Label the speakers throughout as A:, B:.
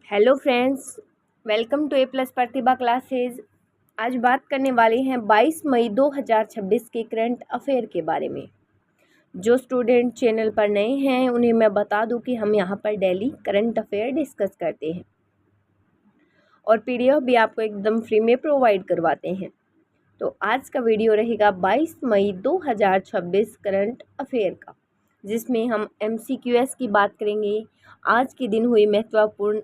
A: Hello friends, welcome to A plus Pratibha classes. आज बात करने वाले हैं 22 मई 2026 के करंट अफेयर के बारे में। जो स्टूडेंट चैनल पर नए हैं उन्हें मैं बता दूं कि हम यहां पर डेली करंट अफेयर डिस्कस करते हैं और पीडीएफ भी आपको एकदम फ्री में प्रोवाइड करवाते हैं। तो आज का वीडियो रहेगा 22 मई 2026 करंट अफेयर का, जिसमें हम MCQS की बात करेंगे। आज के दिन हुई महत्वपूर्ण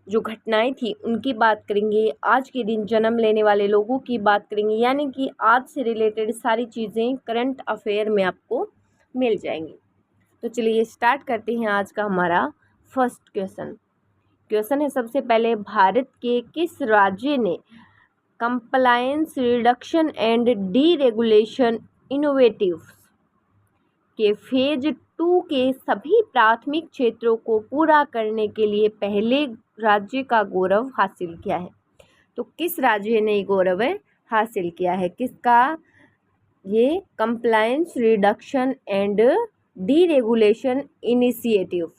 A: जो घटनाएं थी उनकी बात करेंगे। आज के दिन जन्म लेने वाले लोगों की बात करेंगे, यानी कि आज से रिलेटेड सारी चीज़ें करंट अफेयर में आपको मिल जाएंगी। तो चलिए स्टार्ट करते हैं आज का हमारा फर्स्ट क्वेश्चन है सबसे पहले, भारत के किस राज्य ने compliance reduction and deregulation innovatives के फेज 2 के सभी प्राथमिक क्षेत्रों को पूरा करने के लिए पहले राज्य का गौरव हासिल किया है? तो किस राज्य ने गौरव हासिल किया है? किसका? ये compliance reduction and deregulation initiative.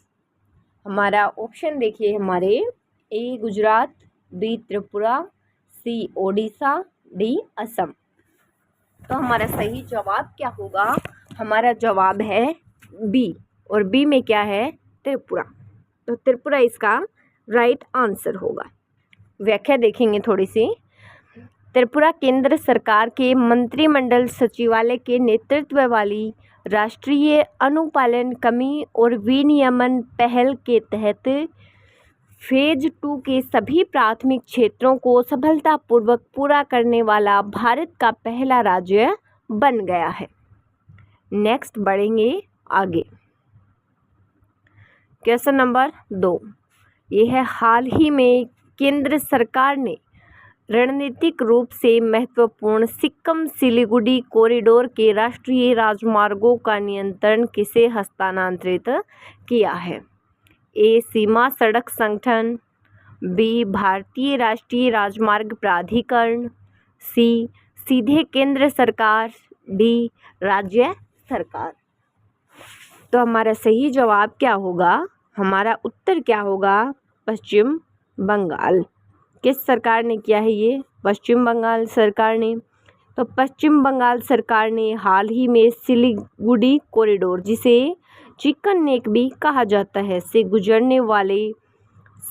A: हमारा ऑप्शन देखिए, हमारे ए गुजरात, बी त्रिपुरा, सी ओडिशा, डी असम। तो हमारा सही जवाब क्या होगा? हमारा जवाब है बी, और बी में क्या है? त्रिपुरा। तो त्रिपुरा इसका राइट आंसर होगा। व्याख्या देखेंगे थोड़ी सी। त्रिपुरा केंद्र सरकार के मंत्रिमंडल सचिवालय के नेतृत्व वाली राष्ट्रीय अनुपालन कमी और विनियमन पहल के तहत फेज 2 के सभी प्राथमिक क्षेत्रों को सफलतापूर्वक पूरा करने वाला भारत का पहला राज्य बन गया है। नेक्स्ट बढ़ेंगे आगे। क्वेश्चन नंबर 2, ये है, हाल ही में केंद्र सरकार ने रणनीतिक रूप से महत्वपूर्ण सिक्किम सिलीगुड़ी कॉरिडोर के राष्ट्रीय राजमार्गों का नियंत्रण किसे हस्तांतरित किया है? ए सीमा सड़क संगठन, बी भारतीय राष्ट्रीय राजमार्ग प्राधिकरण, सी सीधे केंद्र सरकार, डी राज्य सरकार। तो हमारा सही जवाब क्या होगा? हमारा उत्तर क्या होगा? पश्चिम बंगाल। किस सरकार ने किया है ये? पश्चिम बंगाल सरकार ने। तो पश्चिम बंगाल सरकार ने हाल ही में सिलीगुड़ी कॉरिडोर, जिसे चिकन नेक भी कहा जाता है, से गुजरने वाले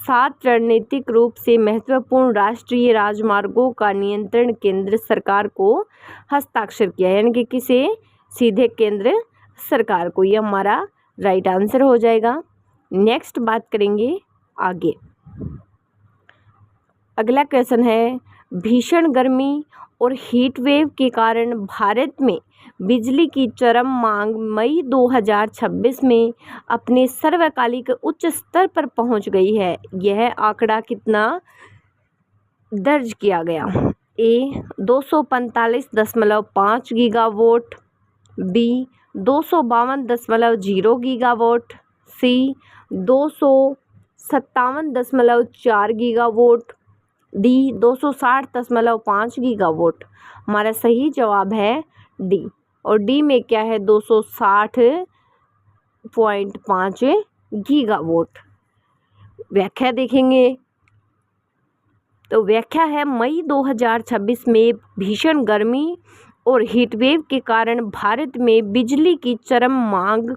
A: 7 रणनीतिक रूप से महत्वपूर्ण राष्ट्रीय राजमार्गों का नियंत्रण केंद्र सरकार को हस्ताक्षर किया, यानी कि किसे? सीधे केंद्र सरकार को। ये हमारा राइट आंसर हो जाएगा। नेक्स्ट बात करेंगे आगे। अगला क्वेश्चन है, भीषण गर्मी और हीट वेव के कारण भारत में बिजली की चरम मांग मई 2026 में अपने सर्वकालिक उच्च स्तर पर पहुंच गई है। यह आंकड़ा कितना दर्ज किया गया? ए 245.5 गीगावाट, बी 252.0 गीगावाट, सी 257.4 गीगावाट, डी 260.5 गीगावाट। हमारा सही जवाब है डी, और डी में क्या है? 260.5 गीगावाट। व्याख्या देखेंगे तो व्याख्या है, मई 2026 में भीषण गर्मी और हीटवेव के कारण भारत में बिजली की चरम मांग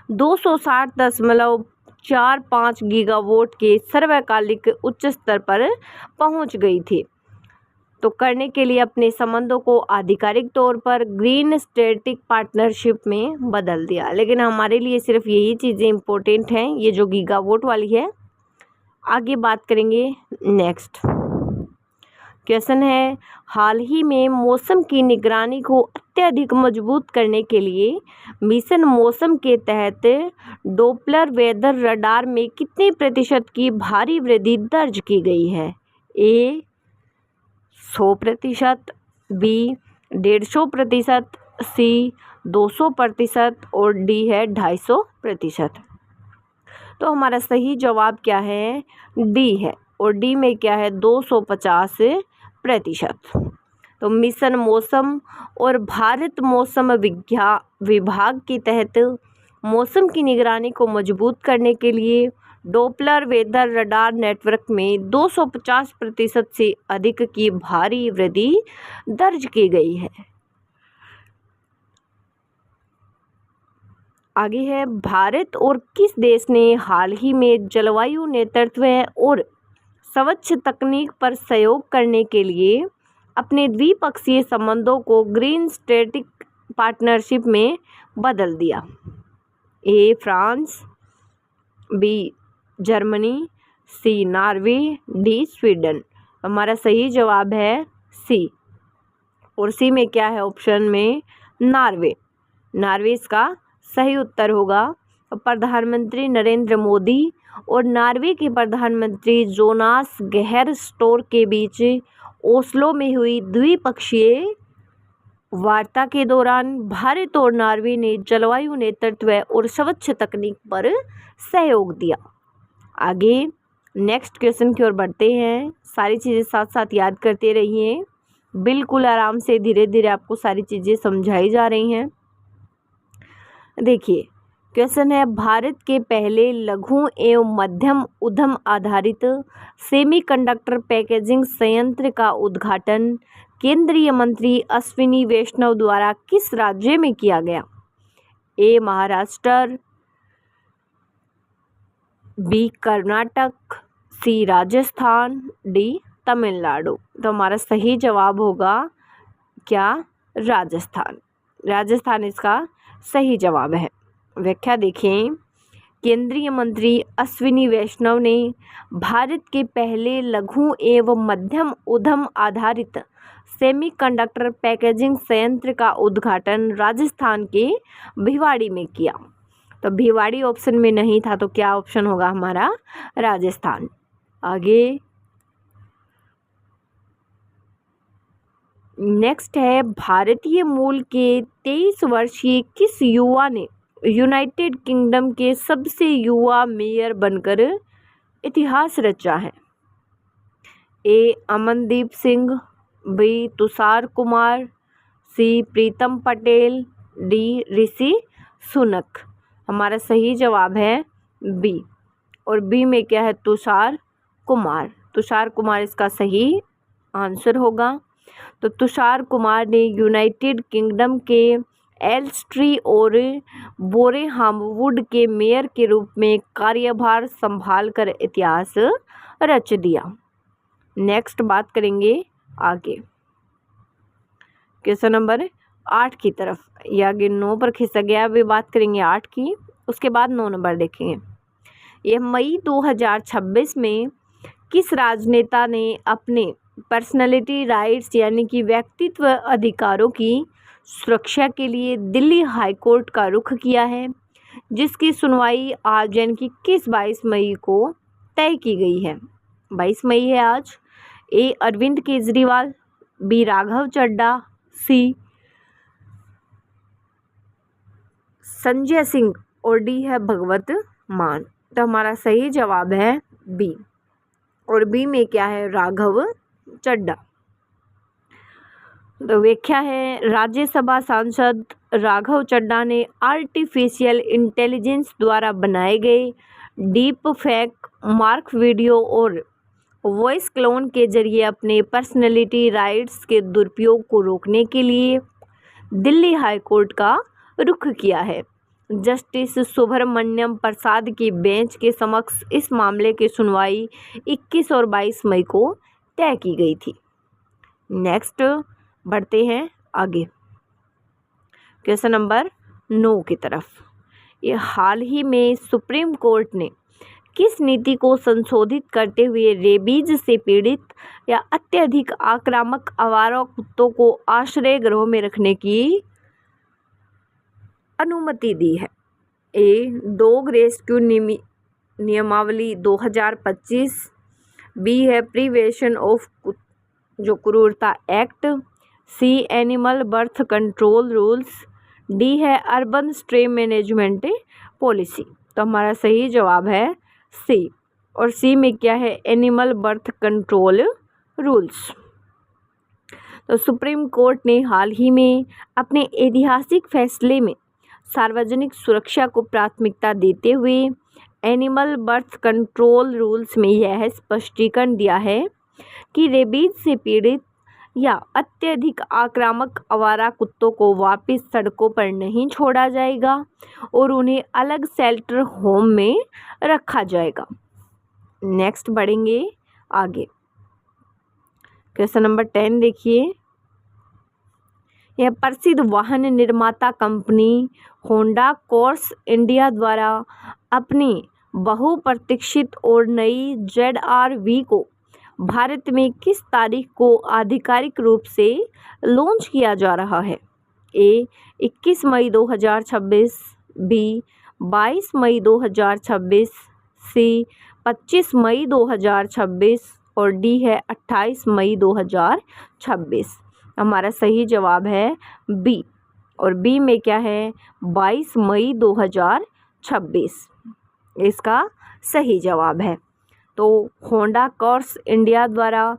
A: 260.45 गीगावाट के सर्वकालिक उच्च स्तर पर पहुंच गई थी। तो करने के लिए अपने संबंधों को आधिकारिक तौर पर ग्रीन स्ट्रेटेजिक पार्टनरशिप में बदल दिया। लेकिन हमारे लिए सिर्फ यही चीज़ें इम्पोर्टेंट हैं, ये जो गीगावाट वाली है। आगे बात करेंगे। नेक्स्ट क्वेश्चन है, हाल ही में मौसम की निगरानी को अत्यधिक मजबूत करने के लिए मिशन मौसम के तहत डॉप्लर वेदर रडार में कितने प्रतिशत की भारी वृद्धि दर्ज की गई है? ए 100%, बी 150%, सी 200% और डी है 250%। तो हमारा सही जवाब क्या है? डी है, और डी में क्या है? 250%। तो मिशन मौसम और भारत मौसम विभाग के तहत मौसम की निगरानी को मजबूत करने के लिए डॉपलर वेदर रडार नेटवर्क में 250% से अधिक की भारी वृद्धि दर्ज की गई है। आगे है, भारत और किस देश ने हाल ही में जलवायु नेतृत्व और स्वच्छ तकनीक पर सहयोग करने के लिए अपने द्विपक्षीय संबंधों को ग्रीन स्ट्रेटेजिक पार्टनरशिप में बदल दिया? A France, B Germany, C Norway, D Sweden. हमारा सही जवाब है सी। और सी में क्या है ऑप्शन में? नॉर्वे। नॉर्वे इसका सही उत्तर होगा। प्रधानमंत्री नरेंद्र मोदी और नॉर्वे के प्रधानमंत्री जोनास गेहर स्टोर के बीच ओस्लो में हुई द्विपक्षीय वार्ता के दौरान भारत और नॉर्वे ने जलवायु नेतृत्व और स्वच्छ तकनीक पर सहयोग दिया। आगे नेक्स्ट क्वेश्चन की ओर बढ़ते हैं। सारी चीज़ें साथ साथ याद करते रहिए, बिल्कुल आराम से धीरे धीरे आपको सारी चीज़ें समझाई जा रही हैं। देखिए क्वेश्चन है, भारत के पहले लघु एवं मध्यम उद्यम आधारित सेमीकंडक्टर पैकेजिंग संयंत्र का उद्घाटन केंद्रीय मंत्री अश्विनी वैष्णव द्वारा किस राज्य में किया गया? ए महाराष्ट्र, बी कर्नाटक, सी राजस्थान, डी तमिलनाडु। तो हमारा सही जवाब होगा क्या? राजस्थान। राजस्थान इसका सही जवाब है। व्याख्या देखें, केंद्रीय मंत्री अश्विनी वैष्णव ने भारत के पहले लघु एवं मध्यम उद्यम आधारित सेमीकंडक्टर पैकेजिंग संयंत्र का उद्घाटन राजस्थान के भिवाड़ी में किया। तो भिवाड़ी ऑप्शन में नहीं था, तो क्या ऑप्शन होगा हमारा? राजस्थान। आगे नेक्स्ट है, भारतीय मूल के 23 वर्षीय किस युवा ने यूनाइटेड किंगडम के सबसे युवा मेयर बनकर इतिहास रचा है? ए अमनदीप सिंह, बी तुषार कुमार, सी प्रीतम पटेल, डी ऋषि सुनक। हमारा सही जवाब है बी। और बी में क्या है? तुषार कुमार। तुषार कुमार इसका सही आंसर होगा। तो तुषार कुमार ने यूनाइटेड किंगडम के एल्स्ट्री और बोरेहामवुड के मेयर के रूप में कार्यभार संभालकर इतिहास रच दिया। नेक्स्ट बात करेंगे आगे क्वेश्चन नंबर 8 की तरफ। ये आगे 9 पर खिसक गया, अभी बात करेंगे 8 की, उसके बाद 9 नंबर देखेंगे। यह मई 2026 में किस राजनेता ने अपने पर्सनैलिटी राइट्स यानी कि व्यक्तित्व अधिकारों की सुरक्षा के लिए दिल्ली हाई कोर्ट का रुख किया है, जिसकी सुनवाई आज यानी कि किस 22 मई को तय की गई है? 22 मई है आज। ए अरविंद केजरीवाल, बी राघव चड्ढा, सी संजय सिंह और डी है भगवत मान। तो हमारा सही जवाब है बी। और बी में क्या है? राघव चड्ढा। तो व्याख्या है, राज्यसभा सांसद राघव चड्ढा ने आर्टिफिशियल इंटेलिजेंस द्वारा बनाए गए डीप फेक मार्क वीडियो और वॉइस क्लोन के जरिए अपने पर्सनैलिटी राइट्स के दुरुपयोग को रोकने के लिए दिल्ली हाई कोर्ट का रुख किया है। जस्टिस सुब्रमण्यम प्रसाद की बेंच के समक्ष इस मामले की सुनवाई 21 और 22 मई को तय की गई थी। नेक्स्ट बढ़ते हैं आगे क्वेश्चन नंबर 9 की तरफ। ये हाल ही में सुप्रीम कोर्ट ने किस नीति को संशोधित करते हुए रेबीज से पीड़ित या अत्यधिक आक्रामक आवारा कुत्तों को आश्रय गृहों में रखने की अनुमति दी है? ए डॉग रेस्क्यू नियमावली 2025, बी है प्रिवेंशन ऑफ जो क्रूरता act, C animal birth control rules, D है अर्बन स्ट्रे मैनेजमेंट पॉलिसी। तो हमारा सही जवाब है सी। और सी में क्या है? Animal birth control rules. तो सुप्रीम कोर्ट ने हाल ही में अपने ऐतिहासिक फैसले में सार्वजनिक सुरक्षा को प्राथमिकता देते हुए एनिमल बर्थ कंट्रोल रूल्स में यह स्पष्टीकरण दिया है कि रेबीज से पीड़ित या अत्यधिक आक्रामक आवारा कुत्तों को वापस सड़कों पर नहीं छोड़ा जाएगा और उन्हें अलग शेल्टर होम में रखा जाएगा। नेक्स्ट बढ़ेंगे आगे। क्वेश्चन नंबर 10 देखिए। यह प्रसिद्ध वाहन निर्माता कंपनी होंडा कोर्स इंडिया द्वारा अपनी बहुप्रतीक्षित और नई ZR-V को भारत में किस तारीख को आधिकारिक रूप से लॉन्च किया जा रहा है? ए 21 मई 2026, बी 22 मई 2026, सी 25 मई 2026 और डी है 28 मई 2026। हमारा सही जवाब है बी। और बी में क्या है? 22 मई 2026 इसका सही जवाब है। तो होंडा कोर्स इंडिया द्वारा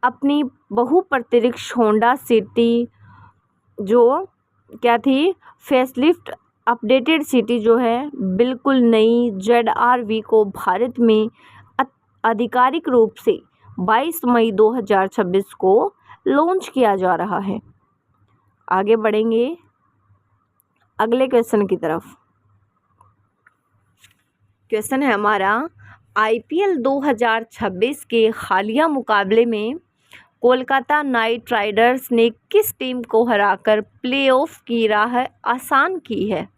A: अपनी बहुप्रतीक्षित होंडा सिटी जो क्या थी, फेसलिफ्ट अपडेटेड सिटी जो है बिल्कुल नई ZR-V को भारत में आधिकारिक रूप से 22 मई 2026 को लॉन्च किया जा रहा है। आगे बढ़ेंगे अगले क्वेश्चन की तरफ। क्वेश्चन है हमारा, IPL 2026 के हालिया मुकाबले में कोलकाता नाइट राइडर्स ने किस टीम को हराकर प्लेऑफ की राह आसान की है?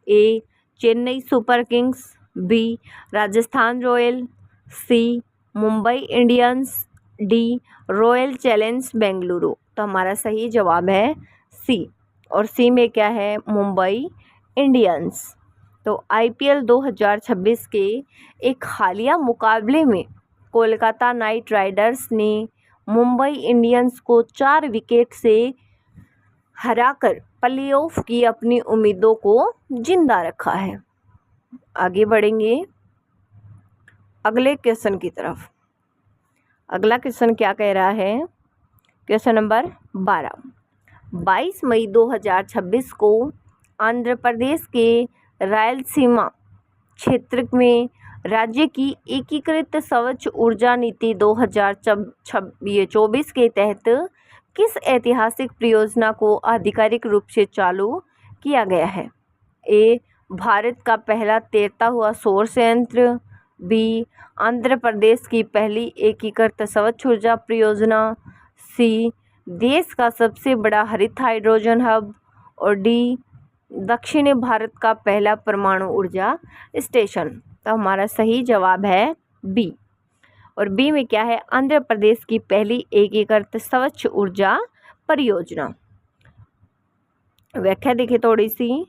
A: A Chennai Super Kings, B Rajasthan Royal, C Mumbai Indians, D Royal Challenge Bengaluru. तो हमारा सही जवाब है सी। और सी में क्या है? मुंबई इंडियंस। तो IPL 2026 के एक हालिया मुकाबले में कोलकाता नाइट राइडर्स ने मुंबई इंडियंस को 4 विकेट से हराकर प्लेऑफ की अपनी उम्मीदों को जिंदा रखा है। आगे बढ़ेंगे अगले क्वेश्चन की तरफ। अगला क्वेश्चन क्या कह रहा है? Question number 12। 22 मई 2026 को आंध्र प्रदेश के रायलसीमा क्षेत्र में राज्य की एकीकृत स्वच्छ ऊर्जा नीति 2024 के तहत किस ऐतिहासिक परियोजना को आधिकारिक रूप से चालू किया गया है? ए भारत का पहला तैरता हुआ सौर संयंत्र, बी आंध्र प्रदेश की पहली एकीकृत स्वच्छ ऊर्जा परियोजना, सी देश का सबसे बड़ा हरित हाइड्रोजन हब और डी दक्षिण भारत का पहला परमाणु ऊर्जा स्टेशन। तो हमारा सही जवाब है बी। और बी में क्या है? आंध्र प्रदेश की पहली एकीकृत स्वच्छ ऊर्जा परियोजना। व्याख्या देखें थोड़ी सी।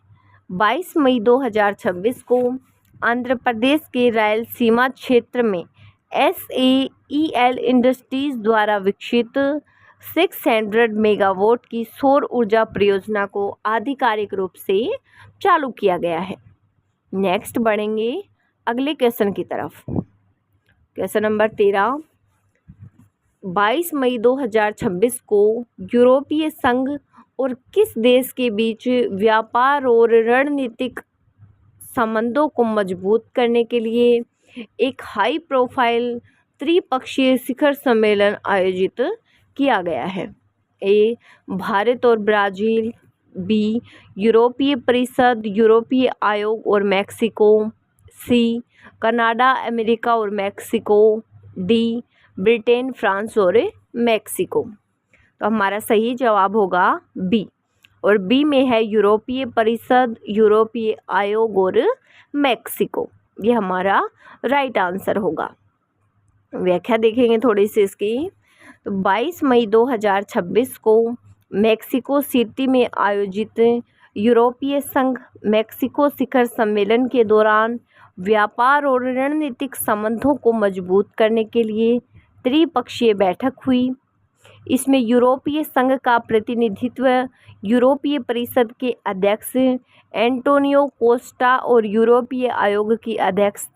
A: 22 मई 2026 को आंध्र प्रदेश के रायलसीमा क्षेत्र में SAEL इंडस्ट्रीज द्वारा विकसित 600 मेगावाट की सौर ऊर्जा परियोजना को आधिकारिक रूप से चालू किया गया है। नेक्स्ट बढ़ेंगे अगले क्वेश्चन की तरफ। Question number 13। 22 मई 2026 को यूरोपीय संघ और किस देश के बीच व्यापार और रणनीतिक संबंधों को मजबूत करने के लिए एक हाई प्रोफाइल त्रिपक्षीय शिखर सम्मेलन आयोजित किया गया है? ए भारत और ब्राज़ील, बी यूरोपीय परिषद, यूरोपीय आयोग और मैक्सिको, सी कनाडा, अमेरिका और मैक्सिको, डी ब्रिटेन, फ्रांस और मैक्सिको। तो हमारा सही जवाब होगा बी। और बी में है यूरोपीय परिषद, यूरोपीय आयोग और मैक्सिको। ये हमारा राइट आंसर होगा। व्याख्या देखेंगे थोड़ी सी इसकी। तो 22 मई 2026 को मैक्सिको सिटी में आयोजित यूरोपीय संघ मैक्सिको शिखर सम्मेलन के दौरान व्यापार और रणनीतिक संबंधों को मजबूत करने के लिए त्रिपक्षीय बैठक हुई। इसमें यूरोपीय संघ का प्रतिनिधित्व यूरोपीय परिषद के अध्यक्ष एंटोनियो कोस्टा और यूरोपीय आयोग की अध्यक्ष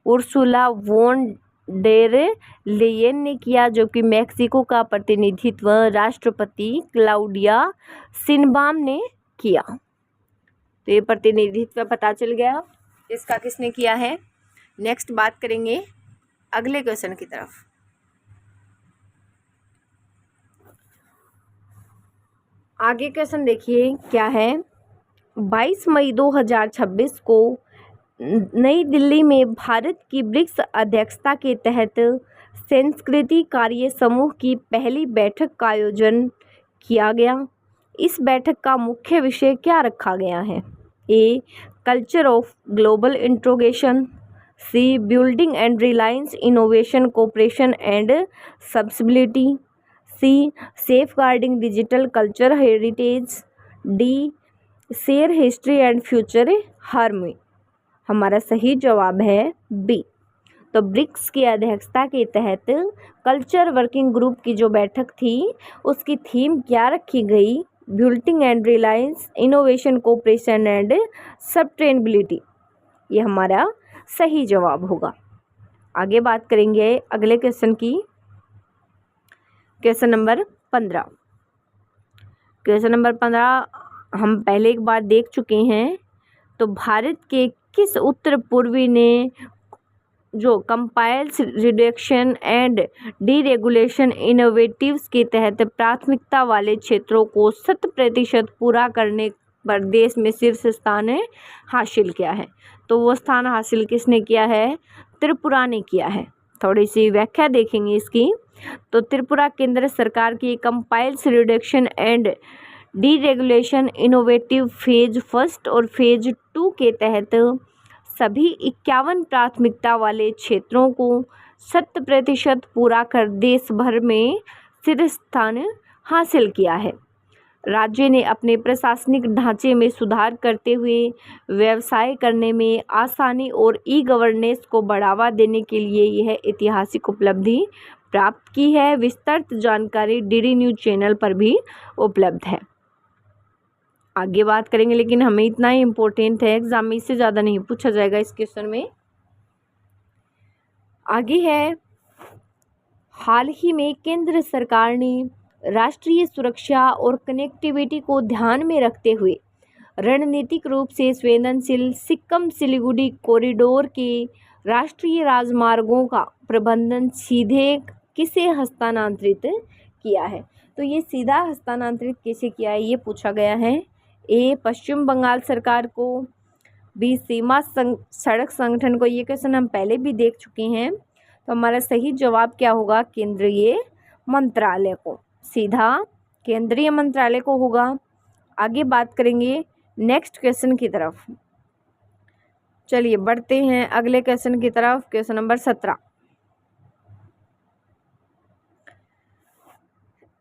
A: उर्सुला वोन डेर लेयन ने किया, जो कि मैक्सिको का प्रतिनिधित्व राष्ट्रपति क्लाउडिया शिनबाम ने किया। तो ये प्रतिनिधित्व पता चल गया। इसका किसने किया है। नेक्स्ट बात करेंगे अगले क्वेश्चन की तरफ। आगे क्वेश्चन देखिए क्या है। 22 मई 2026 को नई दिल्ली में भारत की ब्रिक्स अध्यक्षता के तहत संस्कृति कार्य समूह की पहली बैठक का आयोजन किया गया। इस बैठक का मुख्य विषय क्या रखा गया है। A, culture of global integration. C, building and reliance innovation cooperation and sustainability. C, safeguarding digital culture heritage. D, share history and future harmony. हमारा सही जवाब है बी। तो ब्रिक्स की अध्यक्षता के तहत कल्चर वर्किंग ग्रुप की जो बैठक थी उसकी थीम क्या रखी गई। Building and reliance innovation cooperation and sustainability. ये हमारा सही जवाब होगा। आगे बात करेंगे अगले क्वेश्चन की। Question number 15। क्वेश्चन नंबर 15 हम पहले एक बार देख चुके हैं। तो भारत के किस उत्तर पूर्वी ने जो compiles reduction and deregulation innovatives के तहत प्राथमिकता वाले क्षेत्रों को 100% पूरा करने पर देश में शीर्ष स्थान हासिल किया है। तो वो स्थान हासिल किसने किया है। त्रिपुरा ने किया है। थोड़ी सी व्याख्या देखेंगे इसकी। तो त्रिपुरा केंद्र सरकार की compiles reduction and deregulation innovative phase 1 और फेज 2 के तहत सभी 51 प्राथमिकता वाले क्षेत्रों को 100% पूरा कर देश भर में शीर्ष स्थान हासिल किया है। राज्य ने अपने प्रशासनिक ढांचे में सुधार करते हुए व्यवसाय करने में आसानी और ई गवर्नेंस को बढ़ावा देने के लिए यह ऐतिहासिक उपलब्धि प्राप्त की है। विस्तृत जानकारी डीडी न्यूज चैनल पर भी उपलब्ध है। आगे बात करेंगे, लेकिन हमें इतना ही इम्पोर्टेंट है, एग्जाम में इससे ज़्यादा नहीं पूछा जाएगा इस क्वेश्चन में। आगे है, हाल ही में केंद्र सरकार ने राष्ट्रीय सुरक्षा और कनेक्टिविटी को ध्यान में रखते हुए रणनीतिक रूप से संवेदनशील सिक्किम सिलीगुड़ी कॉरिडोर के राष्ट्रीय राजमार्गों का प्रबंधन सीधे किसे हस्तांतरित किया है। तो ये सीधा हस्तांतरित कैसे किया है ये पूछा गया है। ए, पश्चिम बंगाल सरकार को। बी, सीमा सड़क संगठन को। ये क्वेश्चन हम पहले भी देख चुके हैं। तो हमारा सही जवाब क्या होगा, केंद्रीय मंत्रालय को। सीधा केंद्रीय मंत्रालय को होगा। आगे बात करेंगे नेक्स्ट क्वेश्चन की तरफ। चलिए बढ़ते हैं अगले क्वेश्चन की तरफ। क्वेश्चन नंबर 17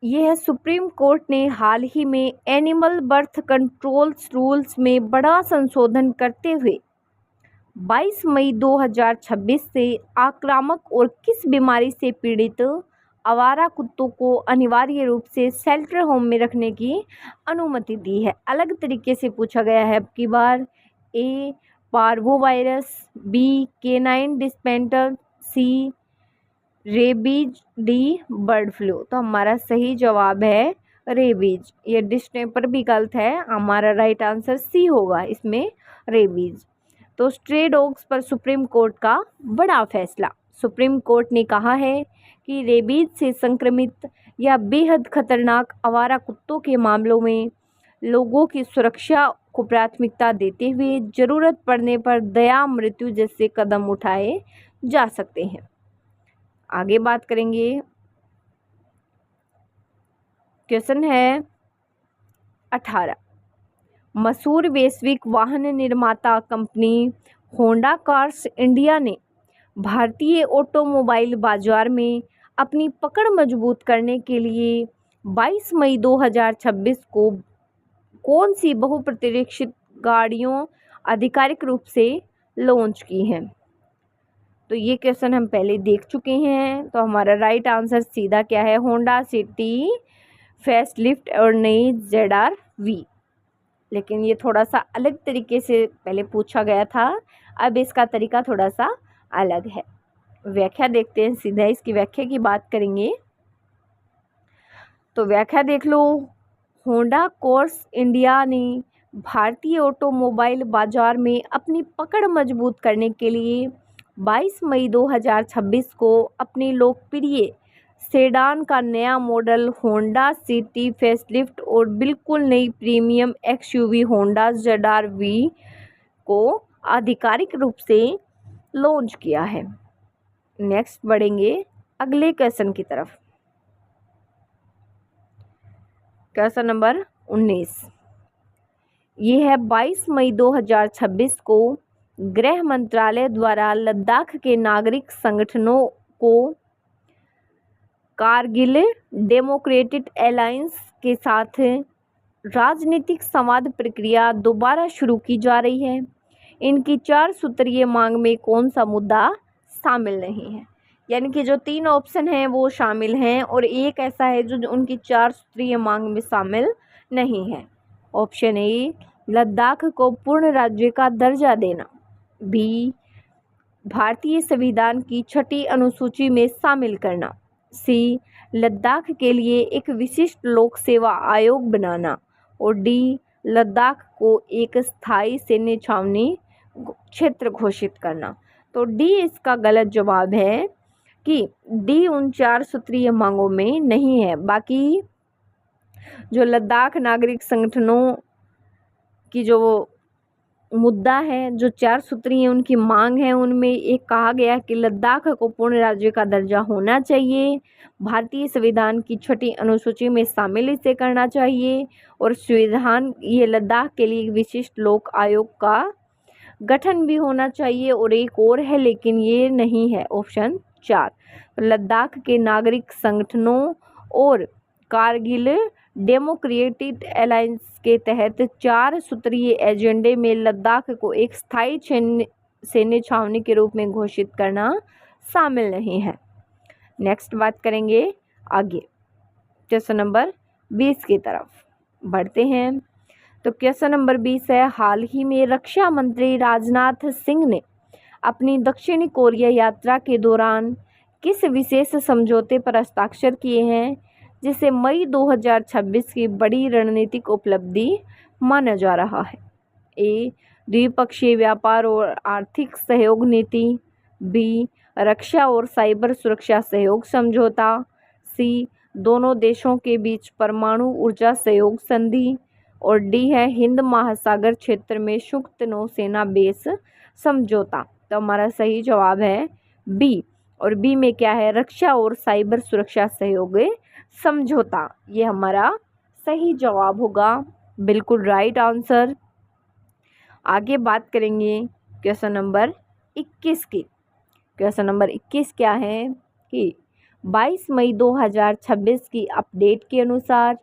A: ये है, सुप्रीम कोर्ट ने हाल ही में एनिमल बर्थ कंट्रोल रूल्स में बड़ा संशोधन करते हुए 22 मई 2026 से आक्रामक और किस बीमारी से पीड़ित आवारा कुत्तों को अनिवार्य रूप से शेल्टर होम में रखने की अनुमति दी है। अलग तरीके से पूछा गया है अब की बार। A, parvovirus. B, canine distemper. C, rabies. D, bird flu. तो हमारा सही जवाब है रेबीज। ये डिस्टेंपर भी गलत है, हमारा राइट आंसर सी होगा इसमें, रेबीज। तो स्ट्रे डॉग्स पर सुप्रीम कोर्ट का बड़ा फैसला। सुप्रीम कोर्ट ने कहा है कि रेबीज से संक्रमित या बेहद खतरनाक आवारा कुत्तों के मामलों में लोगों की सुरक्षा को प्राथमिकता देते हुए जरूरत पड़ने पर दया मृत्यु जैसे कदम उठाए जा सकते हैं। आगे बात करेंगे, क्वेश्चन है 18। मशहूर वैश्विक वाहन निर्माता कंपनी होंडा कार्स इंडिया ने भारतीय ऑटोमोबाइल बाजार में अपनी पकड़ मजबूत करने के लिए 22 मई 2026 को कौन सी बहुप्रतीक्षित गाड़ियों आधिकारिक रूप से लॉन्च की हैं। तो ये क्वेश्चन हम पहले देख चुके हैं। तो हमारा राइट आंसर सीधा क्या है, होंडा सिटी फेसलिफ्ट और नई ZR-V। लेकिन ये थोड़ा सा अलग तरीके से पहले पूछा गया था, अब इसका तरीका थोड़ा सा अलग है। व्याख्या देखते हैं, सीधा इसकी व्याख्या की बात करेंगे। तो व्याख्या देख लो, होंडा कार्स इंडिया ने भारतीय ऑटोमोबाइल बाजार में अपनी पकड़ मजबूत करने के लिए 22 मई 2026 को अपनी लोकप्रिय सेडान का नया मॉडल होंडा सिटी फेसलिफ्ट और बिल्कुल नई प्रीमियम एक्सयूवी होंडा ZR-V को आधिकारिक रूप से लॉन्च किया है। नेक्स्ट बढ़ेंगे अगले क्वेश्चन की तरफ। क्वेश्चन नंबर 19 ये है 22 मई 2026 को गृह मंत्रालय द्वारा लद्दाख के नागरिक संगठनों को कारगिल डेमोक्रेटिक अलायंस के साथ राजनीतिक संवाद प्रक्रिया दोबारा शुरू की जा रही है। इनकी 4 सूत्रीय मांग में कौन सा मुद्दा शामिल नहीं है? यानी कि जो 3 ऑप्शन हैं वो शामिल हैं और एक ऐसा है जो उनकी 4 सूत्रीय मांग में शामिल नहीं है। ऑप्शन ए, लद्दाख को पूर्ण राज्य का दर्जा देना। बी, भारतीय संविधान की 6ठी अनुसूची में शामिल करना। सी, लद्दाख के लिए एक विशिष्ट लोक सेवा आयोग बनाना। और डी, लद्दाख को एक स्थायी सैन्य छावनी क्षेत्र घोषित करना। तो डी इसका गलत जवाब है कि डी उन 4 सूत्रीय मांगों में नहीं है। बाकी जो लद्दाख नागरिक संगठनों की जो मुद्दा है, जो 4 सूत्रीय उनकी मांग है, उनमें एक कहा गया कि लद्दाख को पूर्ण राज्य का दर्जा होना चाहिए, भारतीय संविधान की 6ठी अनुसूची में शामिल इसे करना चाहिए और संविधान ये लद्दाख के लिए विशिष्ट लोक आयोग का गठन भी होना चाहिए और एक और है लेकिन ये नहीं है। ऑप्शन 4, लद्दाख के नागरिक संगठनों और कारगिल डेमोक्रेटिक अलायंस के तहत 4 सूत्रीय एजेंडे में लद्दाख को एक स्थायी सैन्य छावनी के रूप में घोषित करना शामिल नहीं है। नेक्स्ट बात करेंगे आगे क्वेश्चन नंबर 20 की तरफ बढ़ते हैं। तो क्वेश्चन नंबर 20 है, हाल ही में रक्षा मंत्री राजनाथ सिंह ने अपनी दक्षिणी कोरिया यात्रा के दौरान किस विशेष समझौते पर हस्ताक्षर किए हैं जिसे मई 2026 की बड़ी रणनीतिक उपलब्धि माना जा रहा है? ए, द्विपक्षीय व्यापार और आर्थिक सहयोग नीति। बी, रक्षा और साइबर सुरक्षा सहयोग समझौता। सी, दोनों देशों के बीच परमाणु ऊर्जा सहयोग संधि। और डी है हिंद महासागर क्षेत्र में संयुक्त नौसेना बेस समझौता। तो हमारा सही जवाब है बी। और बी में क्या है? रक्षा और साइबर सुरक्षा सहयोग समझौता। ये हमारा सही जवाब होगा, बिल्कुल राइट आंसर। आगे बात करेंगे क्वेश्चन नंबर 21 की। क्वेश्चन नंबर 21 क्या है कि 22 मई 2026 की अपडेट के अनुसार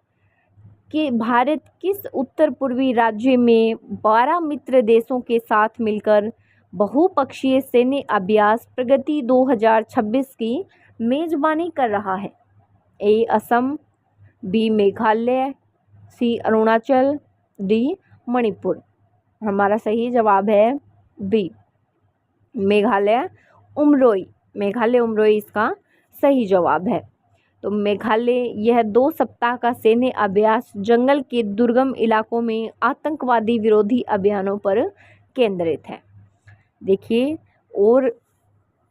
A: कि भारत किस उत्तर पूर्वी राज्य में 12 मित्र देशों के साथ मिलकर बहुपक्षीय सैन्य अभ्यास प्रगति 2026 की मेजबानी कर रहा है? ए, असम। बी, मेघालय। सी, अरुणाचल। डी, मणिपुर। हमारा सही जवाब है बी, मेघालय उमरोई। मेघालय उमरोई इसका सही जवाब है। तो मेघालय यह 2 सप्ताह का सैन्य अभ्यास जंगल के दुर्गम इलाकों में आतंकवादी विरोधी अभियानों पर केंद्रित है। देखिए और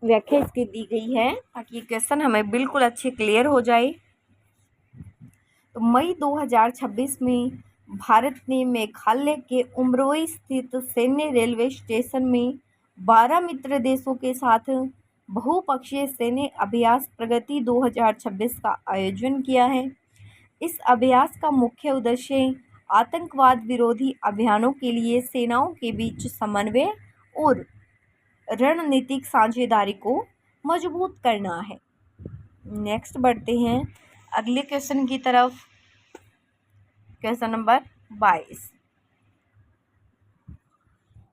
A: व्याख्या इसकी दी गई है ताकि क्वेश्चन हमें बिल्कुल अच्छे क्लियर हो जाए। तो मई 2026 में भारत ने मेघालय के उमरोई स्थित सैन्य रेलवे स्टेशन में 12 मित्र देशों के साथ बहुपक्षीय सैन्य अभ्यास प्रगति 2026 का आयोजन किया है। इस अभ्यास का मुख्य उद्देश्य आतंकवाद विरोधी अभियानों के लिए सेनाओं के बीच समन्वय और रणनीतिक साझेदारी को मजबूत करना है। नेक्स्ट बढ़ते हैं अगले क्वेश्चन की तरफ। Question number 22।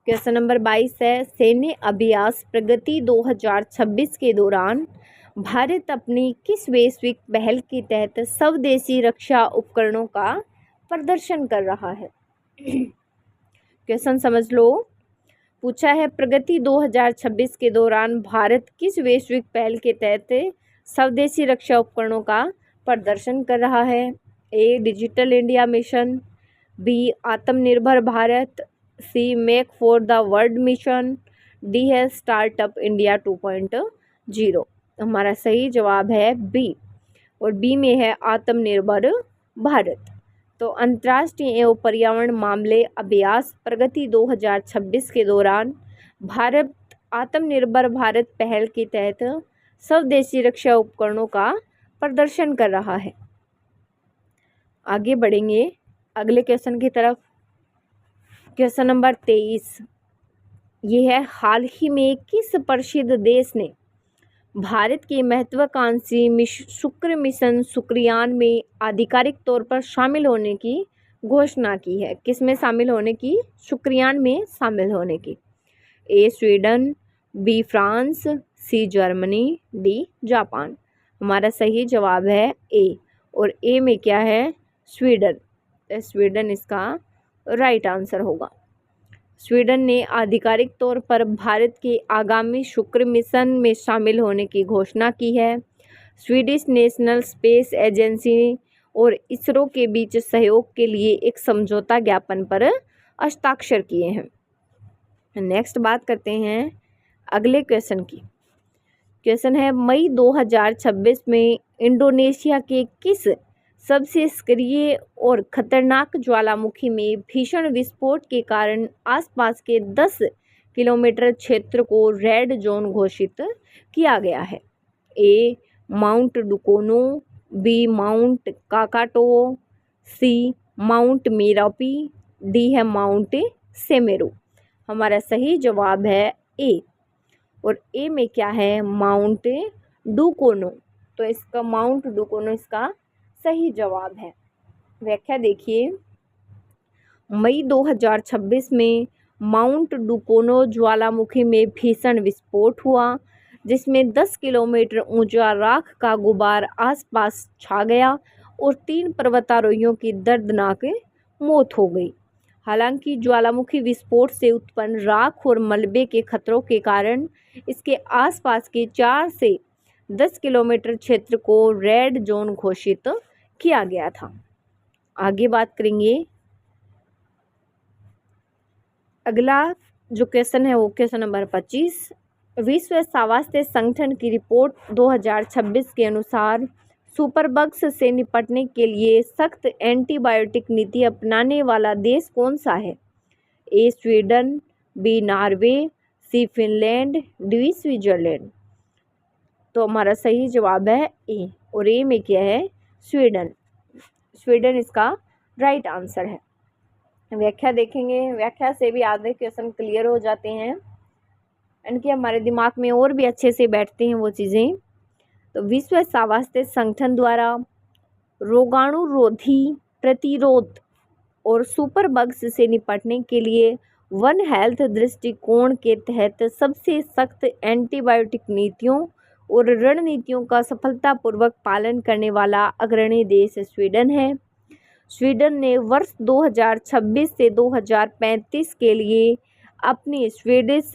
A: क्वेश्चन नंबर 22 है, सैन्य अभ्यास प्रगति 2026 के दौरान भारत अपनी किस वैश्विक पहल के तहत स्वदेशी रक्षा उपकरणों का प्रदर्शन कर रहा है? क्वेश्चन समझ लो। पूछा है प्रगति 2026 के दौरान भारत किस वैश्विक पहल के तहत स्वदेशी रक्षा उपकरणों का प्रदर्शन कर रहा है? A, digital India mission. B Aatmanirbhar Bharat, C make for the world mission, D है स्टार्टअप इंडिया 2.0। हमारा सही जवाब है बी, और बी में है आत्मनिर्भर भारत। तो अंतर्राष्ट्रीय एवं पर्यावरण मामले अभ्यास प्रगति 2026 के दौरान भारत आत्मनिर्भर भारत पहल के तहत स्वदेशी रक्षा उपकरणों का प्रदर्शन कर रहा है। आगे बढ़ेंगे अगले क्वेश्चन की तरफ। क्वेश्चन नंबर 23 ये है, हाल ही में किस प्रसिद्ध देश ने भारत के महत्वाकांक्षी शुक्र मिशन शुक्रयान में आधिकारिक तौर पर शामिल होने की घोषणा की है? किस में शामिल होने की? शुक्रयान में शामिल होने की। A Sweden, B France, C Germany, D Japan. हमारा सही जवाब है ए, और ए में क्या है? स्वीडन। स्वीडन इसका राइट आंसर होगा। स्वीडन ने आधिकारिक तौर पर भारत के आगामी शुक्र मिशन में शामिल होने की घोषणा की है। स्वीडिश नेशनल स्पेस एजेंसी और इसरो के बीच सहयोग के लिए एक समझौता ज्ञापन पर हस्ताक्षर किए हैं। नेक्स्ट बात करते हैं अगले क्वेश्चन की। क्वेश्चन है, मई 2026 में इंडोनेशिया के किस सबसे सक्रिय और खतरनाक ज्वालामुखी में भीषण विस्फोट के कारण आसपास के 10 किलोमीटर क्षेत्र को रेड जोन घोषित किया गया है? ए माउंट डुकोनो, बी माउंट काकाटो, सी माउंट मेरापी, डी है माउंट सेमेरू। हमारा सही जवाब है ए, और ए में क्या है? माउंट डुकोनो। तो इसका माउंट डुकोनो इसका सही जवाब है। व्याख्या देखिए, मई 2026 में माउंट डुकोनो ज्वालामुखी में भीषण विस्फोट हुआ, जिसमें 10 किलोमीटर ऊंचा राख का गुबार आसपास छा गया और 3 पर्वतारोहियों की दर्दनाक मौत हो गई। हालांकि ज्वालामुखी विस्फोट से उत्पन्न राख और मलबे के खतरों के कारण इसके आसपास के 4 से 10 किलोमीटर क्षेत्र को रेड जोन घोषित किया गया था। आगे बात करेंगे, अगला जो क्वेश्चन है वो क्वेश्चन नंबर 25। विश्व स्वास्थ्य संगठन की रिपोर्ट 2026 के अनुसार सुपरबग्स से निपटने के लिए सख्त एंटीबायोटिक नीति अपनाने वाला देश कौन सा है? ए स्वीडन, बी नॉर्वे, सी फिनलैंड, डी स्विट्जरलैंड। तो हमारा सही जवाब है ए, और ए में क्या है? स्वीडन। स्वीडन इसका राइट आंसर है। व्याख्या देखेंगे, व्याख्या से भी आधे क्वेश्चन क्लियर हो जाते हैं, इनके हमारे दिमाग में और भी अच्छे से बैठते हैं वो चीज़ें। तो विश्व स्वास्थ्य संगठन द्वारा रोगाणुरोधी प्रतिरोध और सुपरबग्स से निपटने के लिए वन हेल्थ दृष्टिकोण के तहत सबसे सख्त एंटीबायोटिक नीतियों और रणनीतियों का सफलतापूर्वक पालन करने वाला अग्रणी देश स्वीडन है। स्वीडन ने वर्ष 2026 से 2035 के लिए अपनी स्वीडिश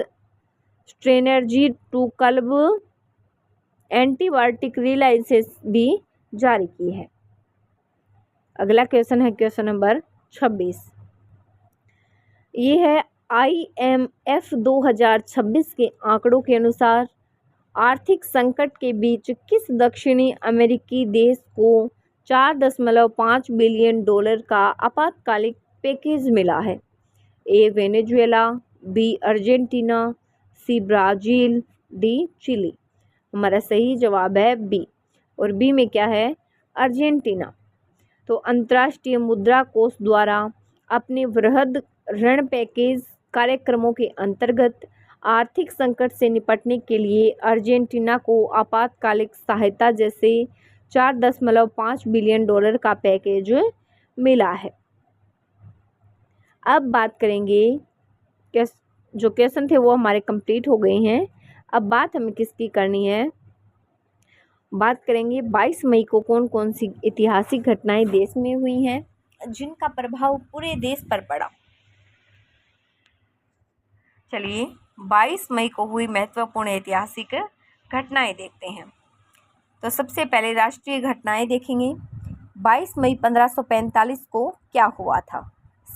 A: स्ट्रेनर्जी टू कल्ब एंटीबायोटिक रिलाइसेंस भी जारी की है। अगला क्वेश्चन है क्वेश्चन नंबर 26। ये है, IMF 2026 के आंकड़ों के अनुसार आर्थिक संकट के बीच किस दक्षिणी अमेरिकी देश को 4.5 बिलियन डॉलर का आपातकालिक पैकेज मिला है? A Venezuela, B Argentina, C Brazil, D Chile. हमारा सही जवाब है बी, और बी में क्या है? अर्जेंटीना। तो अंतर्राष्ट्रीय मुद्रा कोष द्वारा अपने वृहद ऋण पैकेज कार्यक्रमों के अंतर्गत आर्थिक संकट से निपटने के लिए अर्जेंटीना को आपातकालिक सहायता जैसे 4.5 बिलियन डॉलर का पैकेज मिला है। अब बात करेंगे, जो क्वेश्चन थे वो हमारे कंप्लीट हो गए हैं। अब बात हमें किसकी करनी है? बात करेंगे 22 मई को कौन कौन सी ऐतिहासिक घटनाएं देश में हुई हैं जिनका प्रभाव पूरे देश पर पड़ा। चलिए 22 मई को हुई महत्वपूर्ण ऐतिहासिक घटनाएं देखते हैं। तो सबसे पहले राष्ट्रीय घटनाएं देखेंगे। 22 मई 1545 को क्या हुआ था?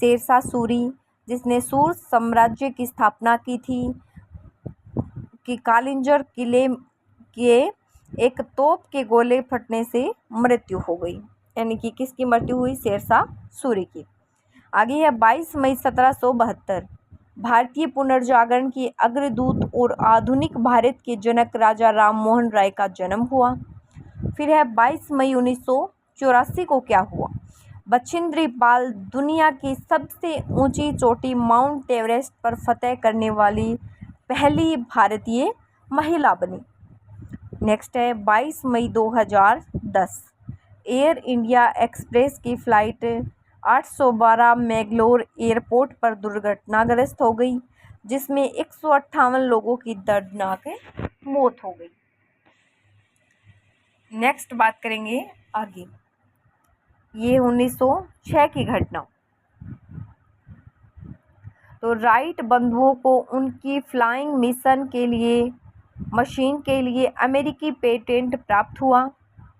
A: शेरशाह सूरी, जिसने सूर साम्राज्य की स्थापना की थी, कि कालिंजर किले के एक तोप के गोले फटने से मृत्यु हो गई। यानी कि किसकी मृत्यु हुई? शेरशाह सूरी की। आगे है 22 मई 1772, भारतीय पुनर्जागरण के अग्रदूत और आधुनिक भारत के जनक राजा राम मोहन राय का जन्म हुआ। फिर है 22 मई 1984 को क्या हुआ? बछेंद्री पाल दुनिया की सबसे ऊंची चोटी माउंट एवरेस्ट पर फतह करने वाली पहली भारतीय महिला बनी। नेक्स्ट है 22 मई 2010, एयर इंडिया एक्सप्रेस की फ़्लाइट 812 मैंगलोर एयरपोर्ट पर दुर्घटनाग्रस्त हो गई, जिसमें 158 लोगों की दर्दनाक मौत हो गई। नेक्स्ट बात करेंगे आगे, ये 1906 की घटना। तो राइट बंधुओं को उनकी फ्लाइंग मिशन के लिए मशीन के लिए अमेरिकी पेटेंट प्राप्त हुआ।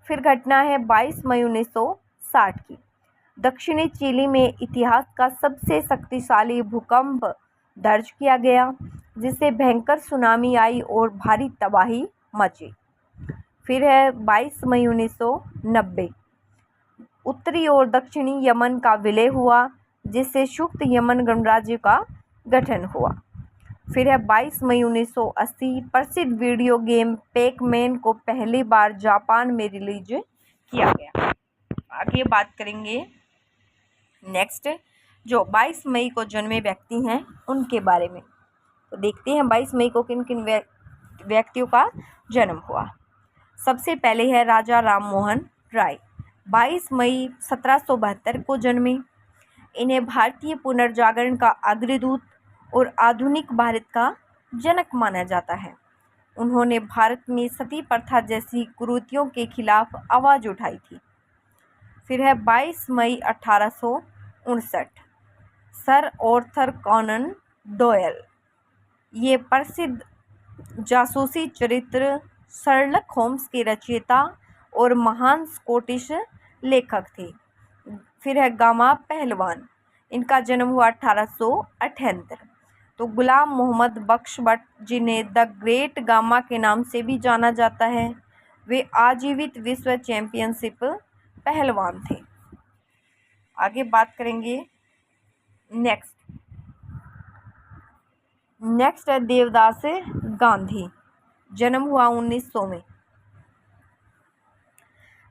A: फिर घटना है 22 मई 1960 की। दक्षिणी चिली में इतिहास का सबसे शक्तिशाली भूकंप दर्ज किया गया, जिससे भयंकर सुनामी आई और भारी तबाही मची। फिर है 22 मई 1990, उत्तरी और दक्षिणी यमन का विलय हुआ, जिससे संयुक्त यमन गणराज्य का गठन हुआ। फिर है 22 मई 1980, प्रसिद्ध वीडियो गेम पैक-मैन को पहली बार जापान में रिलीज किया गया। आगे बात करेंगे नेक्स्ट, जो 22 मई को जन्मे व्यक्ति हैं उनके बारे में। तो देखते हैं 22 मई को किन किन व्यक्तियों का जन्म हुआ। सबसे पहले है राजा राम मोहन राय, 22 मई 1772 को जन्मे। इन्हें भारतीय पुनर्जागरण का अग्रदूत और आधुनिक भारत का जनक माना जाता है। उन्होंने भारत में सती प्रथा जैसी कुरीतियों के खिलाफ आवाज़ उठाई थी। फिर है 22 मई 1859, सर आर्थर कॉनन डॉयल, ये प्रसिद्ध जासूसी चरित्र शर्लक होम्स के रचयिता और महान स्कॉटिश लेखक थे। फिर है गामा पहलवान, इनका जन्म हुआ 1878। तो गुलाम मोहम्मद बख्श भट्ट, जिन्हें द ग्रेट गामा के नाम से भी जाना जाता है, वे आजीवित विश्व चैंपियनशिप पहलवान थे। आगे बात करेंगे नेक्स्ट है देवदास गांधी, जन्म हुआ 1900 में।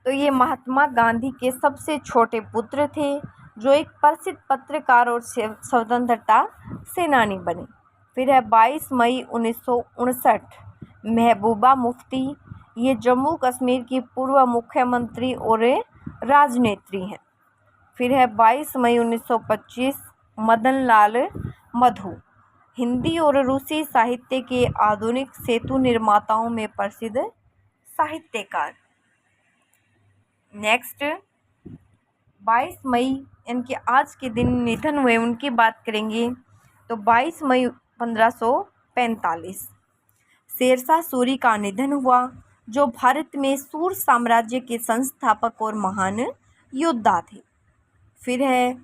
A: तो ये महात्मा गांधी के सबसे छोटे पुत्र थे, जो एक प्रसिद्ध पत्रकार और स्वतंत्रता सेनानी बने। फिर है 22 मई 1959, महबूबा मुफ्ती, ये जम्मू कश्मीर की पूर्व मुख्यमंत्री और राजनेत्री हैं। फिर है 22 मई 1925, मदन लाल मधु, हिंदी और रूसी साहित्य के आधुनिक सेतु निर्माताओं में प्रसिद्ध साहित्यकार। नेक्स्ट 22 मई इनके आज के दिन निधन हुए, उनकी बात करेंगे। तो 22 मई 1545, शेरशाह सूरी का निधन हुआ, जो भारत में सूर साम्राज्य के संस्थापक और महान योद्धा थे। फिर है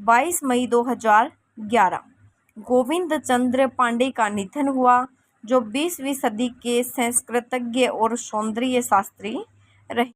A: 22 मई 2011, गोविंद चंद्र पांडे का निधन हुआ, जो 20वीं सदी के संस्कृतज्ञ और सौंदर्य शास्त्री रहे।